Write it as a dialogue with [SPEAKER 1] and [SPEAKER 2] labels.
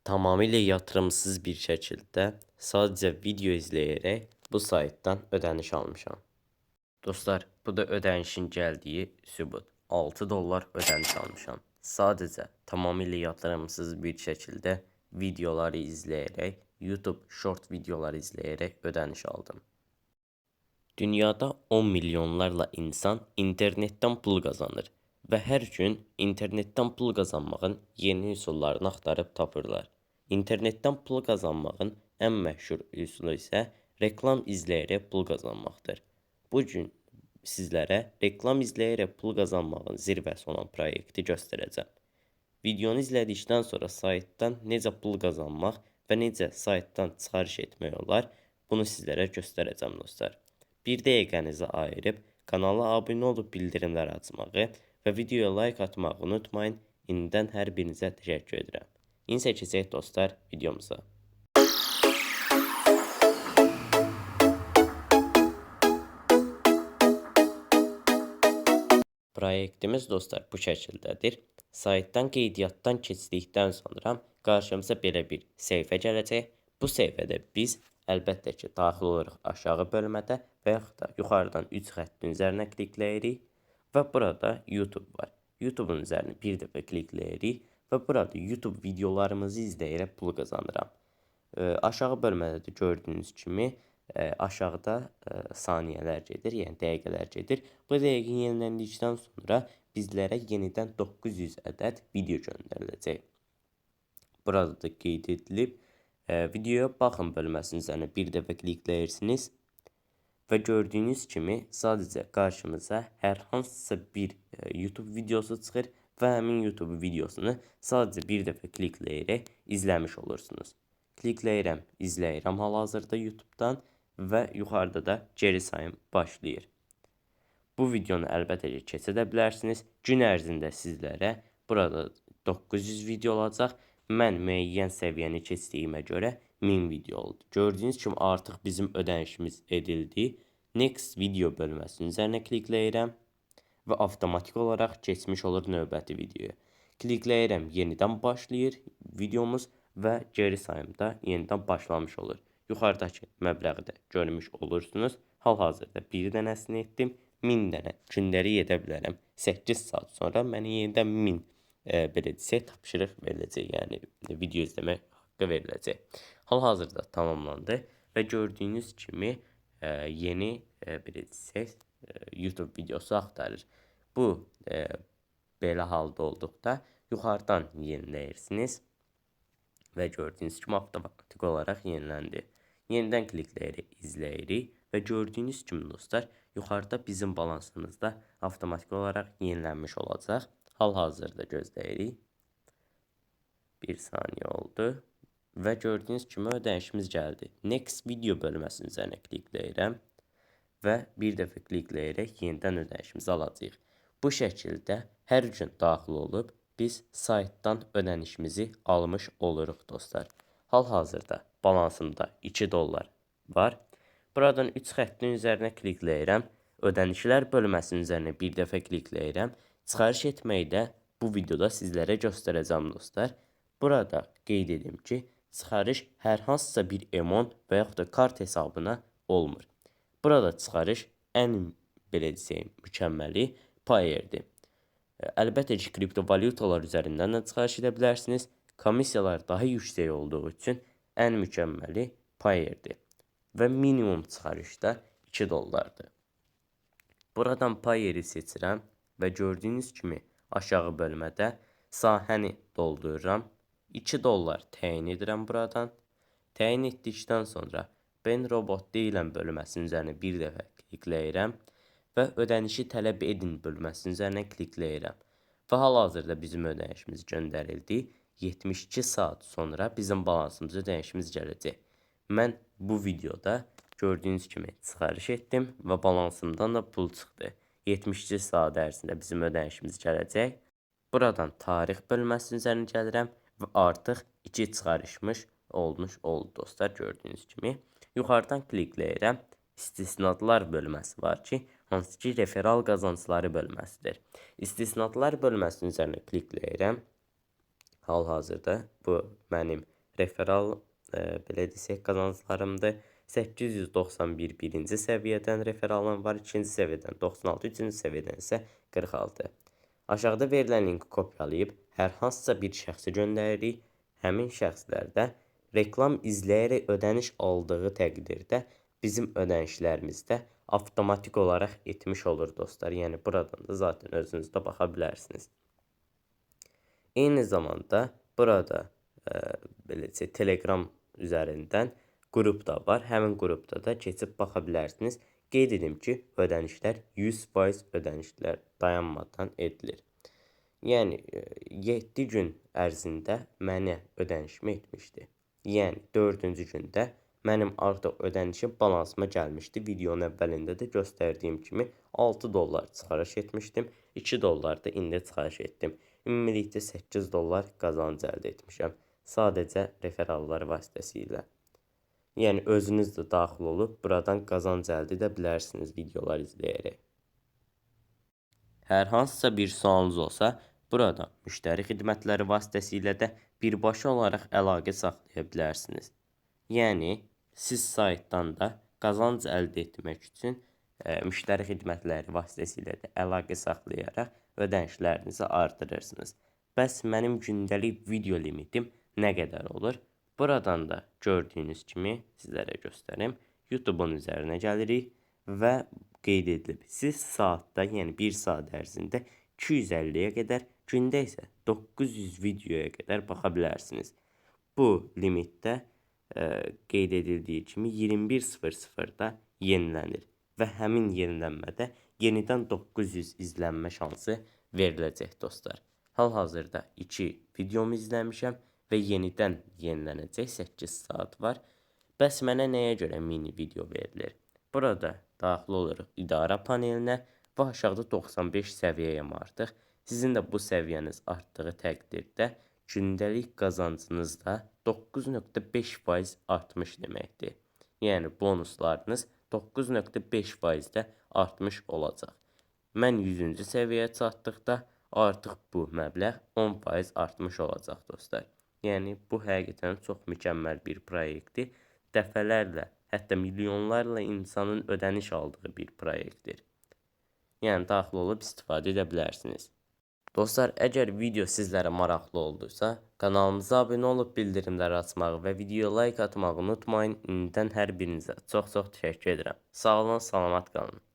[SPEAKER 1] Tamamilə yatırımsız bir şəkildə sadəcə video izləyərək bu saytdan ödəniş almışam. Dostlar, bu da ödənişin gəldiyi sübut. 6 dollar ödəniş almışam. Sadəcə tamamilə yatırımsız bir şəkildə videoları izləyərək, YouTube short videoları izləyərək ödəniş aldım. Dünyada 10 milyonlarla insan internetdən pul qazanır və hər gün internetdən pul qazanmağın yeni üsullarını axtarıb tapırlar. İnternetdən pul qazanmağın ən məşhur üsulu isə reklam izləyərək pul qazanmaqdır. Bu gün sizlərə reklam izləyərək pul qazanmağın zirvəsi olan proyekti göstərəcəm. Videonu izlədikdən sonra saytdan necə pul qazanmaq və necə saytdan çıxarış etmək olar, bunu sizlərə göstərəcəm dostlar. Bir dəqiqənizi ayırıb kanala abunə olub bildirimlər açmağı və videoya like atmağı unutmayın. İndidən hər birinizə təşəkkür edirəm. İndi keçək dostlar videomuza. Proyektimiz dostlar bu şəkildədir. Saytdan qeydiyyatdan keçdikdən sonra qarşımıza belə bir səhifə gələcək. Bu səhifədə biz əlbəttə ki, daxil oluruq aşağı bölmədə və yaxud da yuxarıdan 3 xəttin üzərinə klikləyirik və burada YouTube var. YouTube'un üzərinə bir dəfə klikləyirik və burada YouTube videolarımızı izləyərək pul qazanıram. Aşağı bölmədə də gördüyünüz kimi aşağıda saniyələr gedir, yəni dəqiqələr gedir. Bu dəqiqə yeniləndikdən sonra bizlərə yenidən 900 ədəd video göndəriləcək. Burada da qeyd edilib. Videoya baxın bölməsinin üzərinə bir dəfə klikləyirsiniz və gördüyünüz kimi sadəcə qarşımıza hər hansısa bir YouTube videosu çıxır və həmin YouTube videosunu sadəcə bir dəfə klikləyərək izləmiş olursunuz. Klikləyirəm, izləyirəm hal-hazırda YouTube'dan və yuxarıda da geri sayım başlayır. Bu videonu əlbəttə ki, keçə bilərsiniz. Gün ərzində sizlərə burada 900 video olacaq. Mən müəyyən səviyyəni keçdiyimə görə 1000 video oldu. Gördüyünüz kimi artıq bizim ödənişimiz edildi. Next video bölməsinin üzərinə klikləyirəm və avtomatik olaraq keçmiş olur növbəti videoya. Klikləyirəm, yenidən başlayır videomuz və geri sayımda yenidən başlamış olur. Yuxarıdakı məbləği də görmüş olursunuz. Hal-hazırda bir dənəsini etdim. 1000 dənə gündəlik edə bilərəm. 8 saat sonra mənə yenidən 1000 belə desək tapşırıq veriləcək, yəni video izləmək haqqı veriləcək. Hal-hazırda tamamlandı və gördüyünüz kimi yeni belə desək YouTube videosu axtarır. Bu belə halda olduqda yuxarıdan yeniləyirsiniz və gördüyünüz kimi avtomatik olaraq yeniləndi. Yenidən klikləyərək izləyirik və gördüyünüz kimi dostlar yuxarıda bizim balansımızda avtomatik olaraq yenilənmiş olacaq. Hal-hazırda gözləyirik. Bir saniyə oldu və gördüyünüz kimi ödənişimiz gəldi. Next video bölməsinin üzərinə klikləyirəm və bir dəfə klikləyərək yenidən ödənişimizi alacağıq. Bu şəkildə hər gün daxil olub biz saytdan ödənişimizi almış oluruq dostlar. Hal-hazırda balansımda 2 dollar var. Buradan 3 xəttin üzərinə klikləyirəm. Ödənişlər bölməsinin üzərinə bir dəfə klikləyirəm. Çıxarış etməyi də bu videoda sizlərə göstərəcəm dostlar. Burada qeyd edim ki, çıxarış hər hansısa bir emon və yaxud da kart hesabına olmur. Burada çıxarış ən belə desəyim mükəmməli Payeer'dir. Əlbəttə ki, kriptovalyutalar üzərindən də çıxarış edə bilərsiniz. Komissiyalar daha yüksək olduğu üçün ən mükəmməli Payeer'dir. Və minimum çıxarış da 2 dollardır. Buradan Payeer'i seçirəm və gördüyünüz kimi aşağı bölmədə sahəni doldururam. 2 dollar təyin edirəm buradan. Təyin etdikdən sonra ben robot deyiləm bölməsinin üzərinə bir dəfə klikləyirəm və ödənişi tələb edin bölməsinin üzərinə klikləyirəm. Və hal-hazırda bizim ödənişimiz göndərildi. 72 saat sonra bizim balansımıza ödənişimiz gələcək. Mən bu videoda gördüyünüz kimi çıxarış etdim və balansımdan da pul çıxdı. 72 saat ərzində bizim ödənişimiz gələcək. Buradan tarix bölməsinin üzərinə gəlirəm və artıq 2 çıxarışmış olmuş oldu dostlar gördüyünüz kimi. Yuxarıdan klikləyirəm. İstisnatlar bölməsi var ki, hansı ki referal qazancları bölməsidir. İstisnatlar bölməsinin üzərinə klikləyirəm. hal-hazırda bu mənim referal belə desək qazanclarımdır. 891 birinci səviyyədən referalım var, ikinci səviyyədən 96, üçüncü səviyyədən isə 46. Aşağıda verilən linki kopyalayıb hər hansısa bir şəxsə göndəririk. Həmin şəxslər də reklam izləyərək ödəniş aldığı təqdirdə bizim ödənişlərimiz də avtomatik olaraq etmiş olur dostlar. Yəni buradan da zaten özünüz də baxa bilərsiniz. Eyni zamanda burada beləcə Telegram üzərindən qrup da var. Həmin qrupda da keçib baxa bilərsiniz. Qeyd edim ki, ödənişlər 100% ödənişlər dayanmadan edilir. Yəni 7 gün ərzində mənə ödənişimi etmişdi. Yəni 4-cü gündə mənim artıq ödənişim balansıma gəlmişdi. Videonun əvvəlində də göstərdiyim kimi 6 dollar çıxarış etmişdim. 2 dollar da indi çıxarış etdim. Ümumilikdə 8 dollar qazanc əldə etmişəm. Sadəcə referallar vasitəsilə. Yəni özünüz də daxil olub buradan qazanc əldə edə bilərsiniz videolar izləyərək. Hər hansısa bir sualınız olsa, burada müştəri xidmətləri vasitəsilə də birbaşa olaraq əlaqə saxlaya bilərsiniz. Yəni siz saytdan da qazanc əldə etmək üçün müştəri xidmətləri vasitəsilə də əlaqə saxlayaraq ödənişlərinizi artırırsınız. Bəs mənim gündəlik video limitim nə qədər olur? Buradan da gördüyünüz kimi sizlərə göstərim. YouTube-un üzərinə gəlirik və qeyd edilib. Siz saatda, yəni 1 saat ərzində 250-yə qədər, gündə isə 900 videoya qədər baxa bilərsiniz. Bu limitdə qeyd edildiyi kimi 21:00-da yenilənir və həmin yenilənmədə yenidən 900 izlənmə şansı veriləcək dostlar. Hal-hazırda 2 videomu izləmişəm və yenidən yenilənəcək 8 saat var. Bəs mənə nəyə görə mini video verilir? Burada daxil oluruq idarə panelinə və aşağıda 95 səviyyəyəm artıq. Sizin də bu səviyyəniz artdığı təqdirdə gündəlik qazancınız da 9.5% artmış deməkdir. Yəni bonuslarınız 9.5%-də artmış olacaq. Mən 100-cü səviyyəyə çatdıqda artıq bu məbləğ 10% artmış olacaq dostlar. Yəni bu həqiqətən çox mükəmməl bir proyektdir. Dəfələrlə, hətta milyonlarla insanın ödəniş aldığı bir proyektdir. Yəni daxil olub istifadə edə bilərsiniz. Dostlar, əgər video sizlərə maraqlı olduysa, kanalımıza abunə olub bildirimləri açmağı və videoya like atmağı unutmayın. İndidən hər birinizə çox-çox təşəkkür edirəm. Sağ olun, salamat qalın.